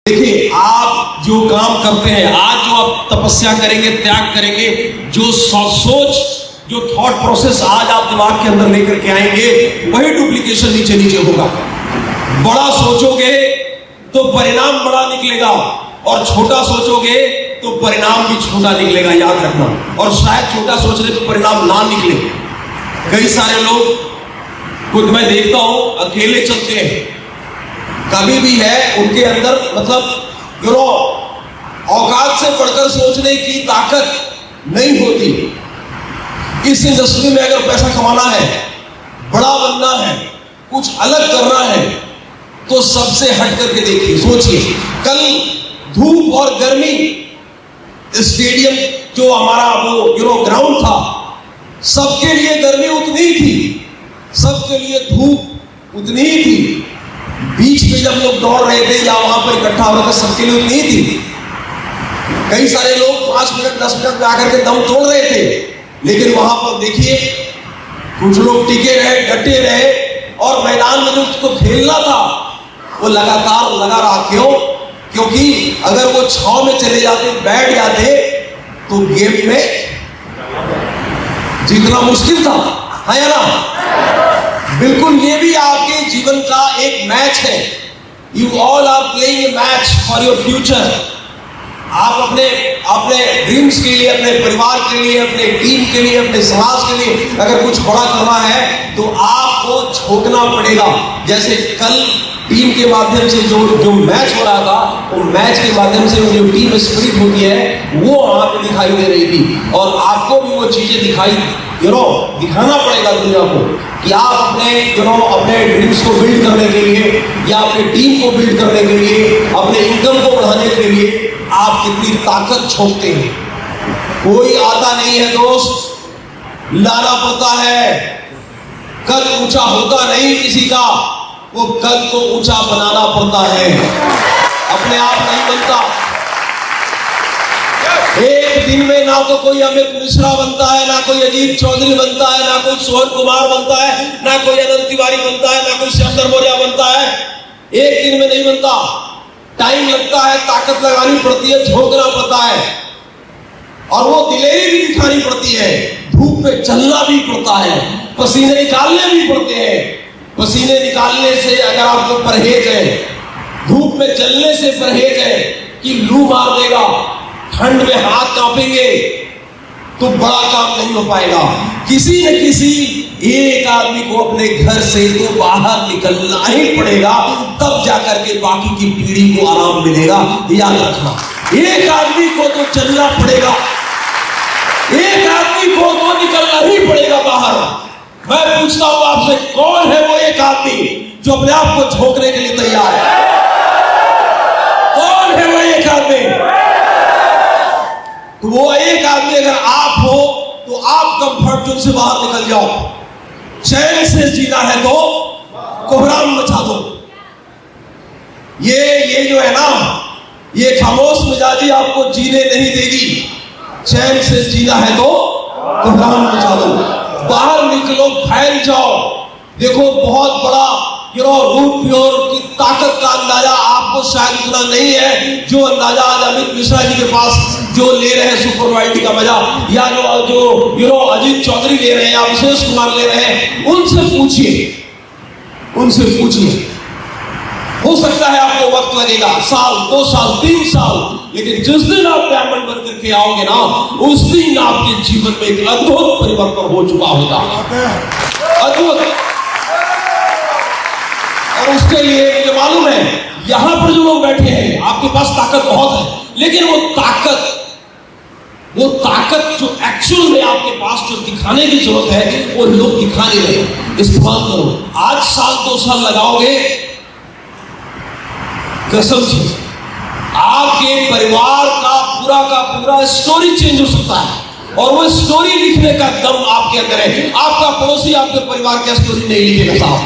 देखिए, आप जो काम करते हैं, आज जो आप तपस्या करेंगे, त्याग करेंगे, जो सोच, जो थॉट प्रोसेस आज आप दिमाग के अंदर लेकर के आएंगे, वही डुप्लीकेशन नीचे नीचे होगा। बड़ा सोचोगे तो परिणाम बड़ा निकलेगा, और छोटा सोचोगे तो परिणाम भी छोटा निकलेगा, याद रखना। और शायद छोटा सोचने पर परिणाम ना निकले। कई सारे लोग, खुद मैं देखता हूं, अकेले चलते हैं, कभी भी है उनके अंदर मतलब औकात से बढ़कर सोचने की ताकत नहीं होती। इस इंडस्ट्री में अगर पैसा कमाना है, बड़ा बनना है, कुछ अलग करना है, तो सबसे हट करके देखिए, सोचिए। कल धूप और गर्मी, स्टेडियम जो हमारा वो ग्राउंड था, सबके लिए गर्मी उतनी ही थी, सबके लिए धूप उतनी ही थी। बीच में जब लोग दौड़ रहे थे या वहां पर इकट्ठा हो रहे थे, सबके लिए उतनी ही थी। कई सारे लोग 5 मिनट 10 मिनट में आकर के दम तोड़ रहे थे, लेकिन वहां पर देखिए कुछ लोग टिके रहे, डटे रहे, और मैदान में जो उसको खेलना था वो लगातार लगा रहा। क्यों? क्योंकि अगर वो छाव में चले जाते, बैठ जाते, तो गेम में जीतना मुश्किल था, है या ना? बिल्कुल, ये भी आपके जीवन का एक मैच है। You all are playing a match for your future. आप अपने ड्रीम्स के लिए, अपने परिवार के लिए, अपने टीम के लिए, अपने समाज के लिए अगर कुछ बड़ा करना है तो आपको झोंकना पड़ेगा। जैसे कल टीम के माध्यम से जो मैच हो रहा था, वो मैच के माध्यम से जो टीम स्पिरिट होती है वो वहां पे दिखाई दे रही थी, और आपको भी वो चीजें दिखाना पड़ेगा दुनिया को कि आप अपने ड्रीम्स को बिल्ड करने के लिए, या अपने टीम को बिल्ड करने के लिए, अपने इनकम को बढ़ाने के लिए आप कितनी ताकत झोंकते हैं। कोई आता नहीं है दोस्त, लाना पड़ता है। कद ऊंचा होता नहीं किसी का, वो कद को ऊंचा बनाना पड़ता है, अपने आप नहीं बनता। एक दिन में ना तो कोई अमित मिश्रा बनता है, ना कोई अजीत चौधरी बनता है, ना कोई सोहन कुमार बनता है, ना कोई अनंत तिवारी बनता है, ना कोई श्यामधर मौर्य बनता है। एक दिन में नहीं बनता, टाइम लगता है, ताकत लगानी पड़ती है, झोंकना पड़ता है, और वो दिलेरी भी दिखानी पड़ती है, धूप में चलना भी पड़ता है, पसीने निकालने भी पड़ते हैं। पसीने निकालने से अगर आपको परहेज है, धूप में चलने से परहेज है कि लू मार देगा, ठंड में हाथ कांपेंगे, तो बड़ा काम नहीं हो पाएगा। किसी न किसी एक आदमी को अपने घर से तो बाहर निकलना ही पड़ेगा, तब जाकर के बाकी की पीढ़ी को आराम मिलेगा। याद रखना, एक आदमी को तो चलना पड़ेगा, एक आदमी को तो निकलना ही पड़ेगा बाहर। मैं पूछता हूं आपसे, कौन है वो एक आदमी जो अपने आप को झोंकने के लिए तैयार है? कौन है वो एक आदमी? तो वो एक आदमी अगर आप हो तो आप कंफर्ट जोन से बाहर निकल जाओ। चैन से जीना है तो कोहराम मचा दो। ये जो है ना, ये खामोश मिजाजी आपको जीने नहीं देगी। चैन से जीना है तो कोहराम मचा दो, बाहर निकलो, फैल जाओ। देखो, बहुत बड़ा रूट प्योर की ताकत का अंदाजा आपको शायद इतना नहीं है जो अंदाजा आज अमित मिश्रा जी के पास जो ले रहे हैं सुपर वाइल्ड का मजा, या जो अजीत चौधरी ले रहे हैं, या विशेष कुमार ले रहे हैं, उनसे पूछिए। हो सकता है आपको वक्त लगेगा, साल, 2 साल, 3 साल, लेकिन जिस दिन आप डायमंड बन करके आओगे ना, उस दिन आपके जीवन में एक अद्भुत परिवर्तन हो चुका होगा, अद्भुत। और उसके लिए मुझे मालूम है, यहां पर जो लोग बैठे हैं, आपके पास ताकत बहुत है, लेकिन वो ताकत जो एक्चुअल में आपके पास जो दिखाने की जरूरत है, वो लोग दिखा नहीं रहे। इस्तेमाल करो। आज साल 2 साल लगाओगे, कसम से आपके परिवार का पूरा स्टोरी चेंज हो सकता है, और वो स्टोरी लिखने का दम आपके अंदर है। आपका पड़ोसी आपके परिवार की स्टोरी नहीं लिखेगा साहब,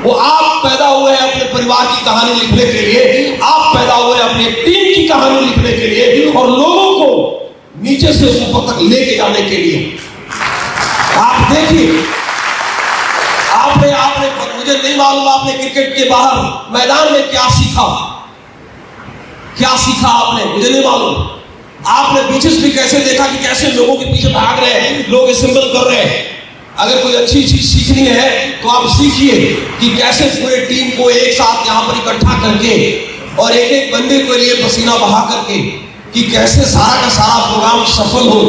वो आप पैदा हुए हैं अपने परिवार की कहानी लिखने के लिए, आप पैदा हुए अपने टीम की कहानी लिखने के लिए, और लोगों को नीचे से ऊपर तक लेके जाने के लिए। आप देखिए, आपने मुझे नहीं मालूम आपने क्रिकेट के बाहर मैदान में क्या सीखा, क्या सीखा आपने? मुझे नहीं मालूम। आपने पीछे भी कैसे देखा कि कैसे लोगों के पीछे भाग रहे हैं, लोग असेंबल कर रहे हैं। अगर कोई अच्छी चीज सीखनी है तो आप सीखिए कि कैसे पूरे टीम को एक साथ यहाँ पर इकट्ठा करके और एक एक बंदे के लिए पसीना बहा करके कि कैसे सारा का सारा प्रोग्राम सफल हो।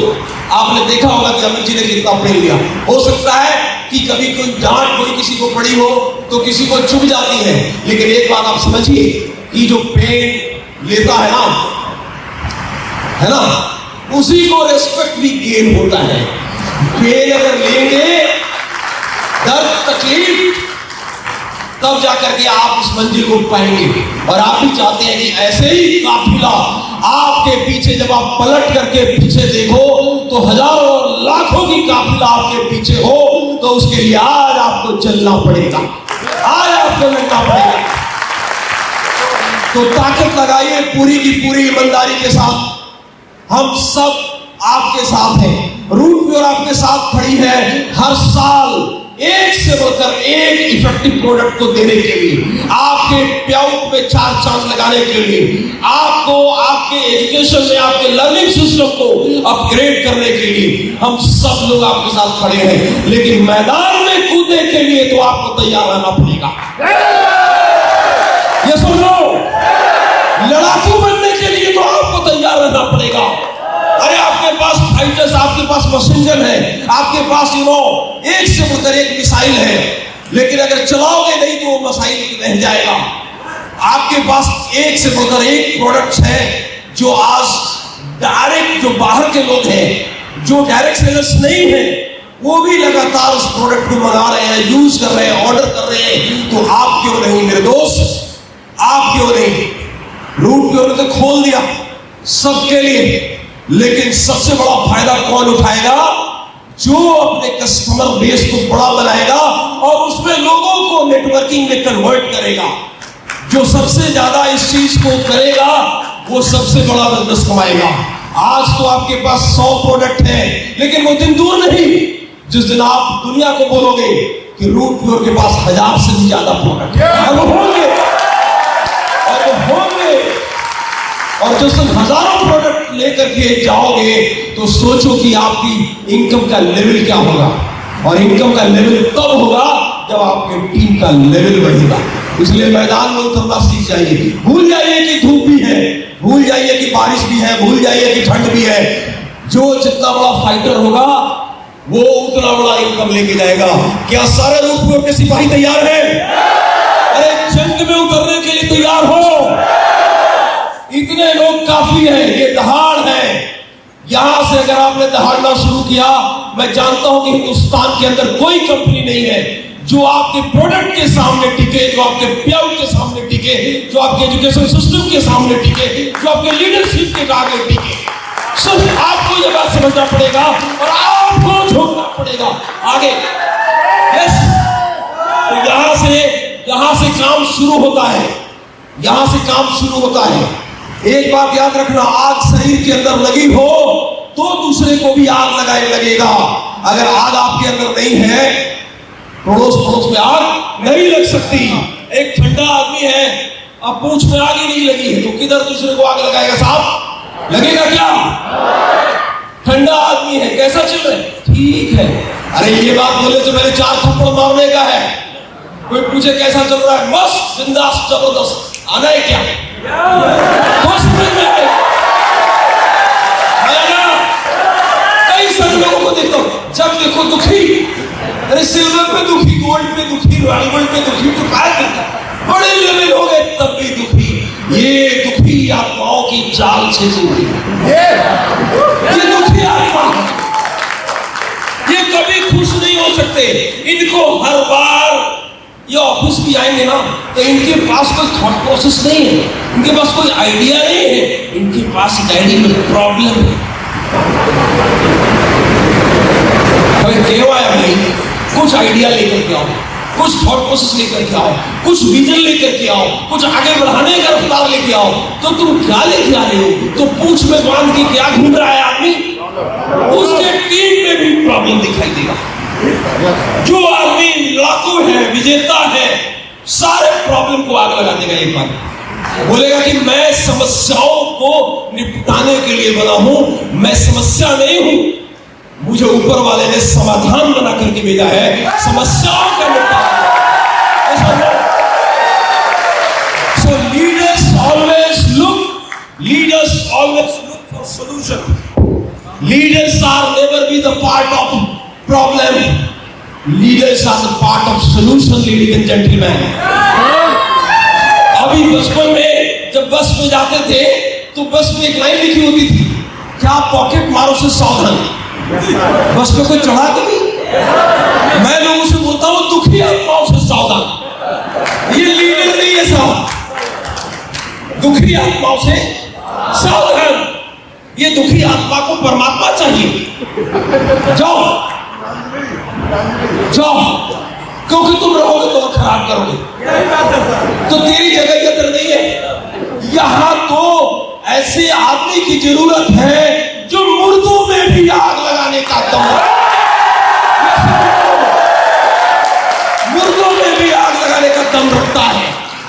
आपने देखा होगा कि अमित जी ने कितना प्रेम लिया। हो सकता है कि कभी कोई डांट कोई किसी को पड़ी हो तो किसी को चुभ जाती है, लेकिन एक बात आप समझिए कि जो पेन लेता है ना, उसी को रेस्पेक्ट भी गेन होता है। पेन अगर लेंगे, दर्द तकलीफ, तब जाकर के आप इस मंजिल को पाएंगे। और आप भी चाहते हैं कि ऐसे ही काफिला आपके पीछे, जब आप पलट करके पीछे देखो तो हजारों और लाखों की काफिला आपके पीछे हो, तो उसके लिए आज आपको चलना पड़ेगा, आज आपको लड़ना पड़ेगा। तो ताकत लगाइए पूरी की पूरी ईमानदारी के साथ। हम सब आपके साथ हैं। रूट प्योर आपके साथ खड़ी है हर साल एक से बढ़कर एक इफेक्टिव प्रोडक्ट को देने के लिए, आपके प्याउट पे 4 चांद लगाने के लिए, आपको आपके एजुकेशन में आपके लर्निंग सिस्टम को अपग्रेड करने के लिए हम सब लोग आपके साथ खड़े हैं। लेकिन मैदान में कूदने के लिए तो आपको तैयार रहना पड़ेगा। ये सुन लो, लड़ाकू बनने के लिए तो आपको तैयार रहना पड़ेगा। अरे आपके पास फाइटर्स, आपके पास मैसेंजर है, आपके पास एक से बढ़कर एक मिसाइल है, लेकिन अगर चलाओगे नहीं तो वो मिसाइल रह जाएगा। आपके पास एक से बढ़कर एक प्रोडक्ट है जो आज डायरेक्ट, जो बाहर के लोग हैं, जो डायरेक्ट सेलर्स नहीं है, वो भी लगातार उस प्रोडक्ट को मंगा रहे हैं, यूज कर रहे हैं, ऑर्डर कर रहे हैं। तो आप क्यों नहीं मेरे दोस्त, आप क्यों नहीं? रूट प्योर तो खोल दिया सबके लिए, लेकिन सबसे बड़ा फायदा कौन उठाएगा? जो अपने कस्टमर बेस को बड़ा बनाएगा और उसमें लोगों को नेटवर्किंग में कन्वर्ट करेगा। जो सबसे ज्यादा इस चीज को करेगा वो सबसे बड़ा बिजनेस कमाएगा। आज तो आपके पास 100 प्रोडक्ट है, लेकिन वो दिन दूर नहीं जिस दिन आप दुनिया को बोलोगे कि रूट प्योर के पास 1000 से भी ज्यादा प्रोडक्ट है। और वो होंगे और जिस दिन हजारों प्रोडक्ट लेकर के जाओगे तो सोचो कि आपकी इनकम का लेवल क्या होगा। और इनकम का लेवल तब होगा जब आपके टीम का लेवल बढ़ेगा। इसलिए मैदान में उतरना सीख जाइए। भूल जाइए कि धूप भी है, भूल जाइए कि बारिश भी है, भूल जाइए कि ठंड भी है। जो जितना बड़ा फाइटर होगा वो उतना बड़ा इनकम लेके जाएगा। क्या सारे रूट प्योर के सिपाही तैयार हैं? अरे जंग में उतरने के लिए तैयार हो। इतने लोग काफी है, ये दहाड़ है। यहां से अगर आपने दहाड़ना शुरू किया, मैं जानता हूं कि हिंदुस्तान के अंदर कोई कंपनी नहीं है जो आपके प्रोडक्ट के सामने टिके, जो आपके प्याउट के सामने टिके, जो आपके एजुकेशन सिस्टम के सामने टिके, जो आपके लीडरशिप के आगे टिके। सिर्फ आपको यह बात समझना पड़ेगा और आपको झोंकना पड़ेगा आगे। यस, तो यहां से काम शुरू होता है, यहां से काम शुरू होता है। एक बात याद रखना, आग शरीर के अंदर लगी हो तो दूसरे को भी आग लगाए लगेगा। अगर आग आपके अंदर नहीं है, पड़ोस में आग नहीं लग सकती। एक ठंडा आदमी है, अब पूंछ में आग ही नहीं लगी है तो किधर दूसरे को आग लगाएगा? साहब लगेगा क्या? ठंडा आदमी है, कैसा चल रहा है? ठीक है। अरे ये बात बोले तो मेरे 4 थप्पड़ मारने का है। कोई पूछे कैसा चल रहा है? मस्त, बिंदास, जबरदस्त। आना है क्या? कई सारे लोगों को देखता हूं, जब देखो दुखी। अरे सिल्वर पे दुखी, गोल्ड पे दुखी, रॉयल पे दुखी, तो क्या करता? बड़े लेवल हो गए तब भी दुखी। ये दुखी आत्माओं की चाल से जुड़ी है। ये दुखी आत्मा, ये कभी खुश नहीं हो सकते। इनको हर बार ये ऑफिस भी आएंगे ना तो इनके पास कोई थॉट प्रोसेस नहीं है, इनके पास कोई आइडिया नहीं है, इनके पास डैडी में प्रॉब्लम है। भाई कुछ आइडिया लेकर के आओ, कुछ थॉट प्रोसेस लेकर के आओ, कुछ विजन लेकर के आओ, कुछ आगे बढ़ाने का रफ्तार लेके आओ। तो तुम क्या लेके आ रहे हो? तो पूंछ में बांध के क्या घूम रहा है आदमी? उसके टीम में भी प्रॉब्लम दिखाई देगा। जो आदमी लड़ाकू है, विजेता है, सारे प्रॉब्लम को आग लगा देगा एक बार। बोलेगा कि मैं समस्याओं को निपटाने के लिए बना हूं, मैं समस्या नहीं हूं, मुझे ऊपर वाले ने समाधान बना करके भेजा है समस्याओं का निपटारा। So leaders always look for solution. Leaders are never be the part of problem. Leaders are the part of solution, ladies and gentlemen. अभी बचपन में जब बस में जाते थे तो बस में एक लाइन लिखी होती थी, क्या पॉकेट मारो से सावधान। बस में कोई चढ़ा के नहीं। मैं लोगों से बोलता हूं दुखी आत्माओं से सावधान। ये लीडर नहीं है साहब, दुखी आत्माओं से सावधान। ये दुखी आत्मा को परमात्मा चाहिए। जाओ जाओ, क्योंकि तुम रहोगे तो खराब करोगे, तो तेरी जगह इधर नहीं है। यहां तो ऐसे आदमी की जरूरत है जो मुर्दों में भी आग लगाने का दम है। मुर्दों में भी आग लगाने का दम रखता है।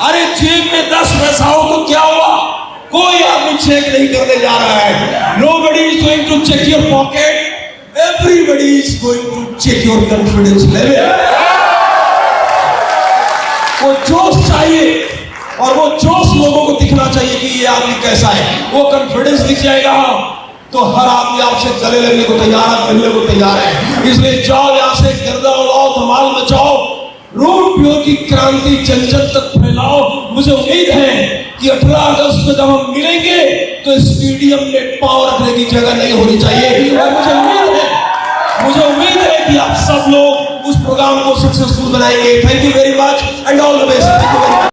अरे जेब में 10 पैसा हो तो क्या हुआ, कोई आदमी चेक नहीं करने जा रहा है। Nobody is going to check your pocket. Everybody is going to check your confidence level. वो जोश चाहिए और वो जोश लोगों को दिखना चाहिए कि ये आदमी कैसा है। वो कॉन्फिडेंस दिख जाएगा तो हर आदमी आपसे गले लगने को तैयार है, मिलने को तैयार है। इसलिए जाओ यहां से, गर्दा उड़ाओ, धमाल मचाओ, रोड प्योर की क्रांति जन जन तक फैलाओ। मुझे उम्मीद है कि 18 अगस्त को जब हम मिलेंगे तो स्टेडियम में पांव रखने की जगह नहीं होनी चाहिए। और मुझे उम्मीद है कि आप सब लोग उस प्रोग्राम को सक्सेसफुल बनाएंगे। Thank you very much and all the best.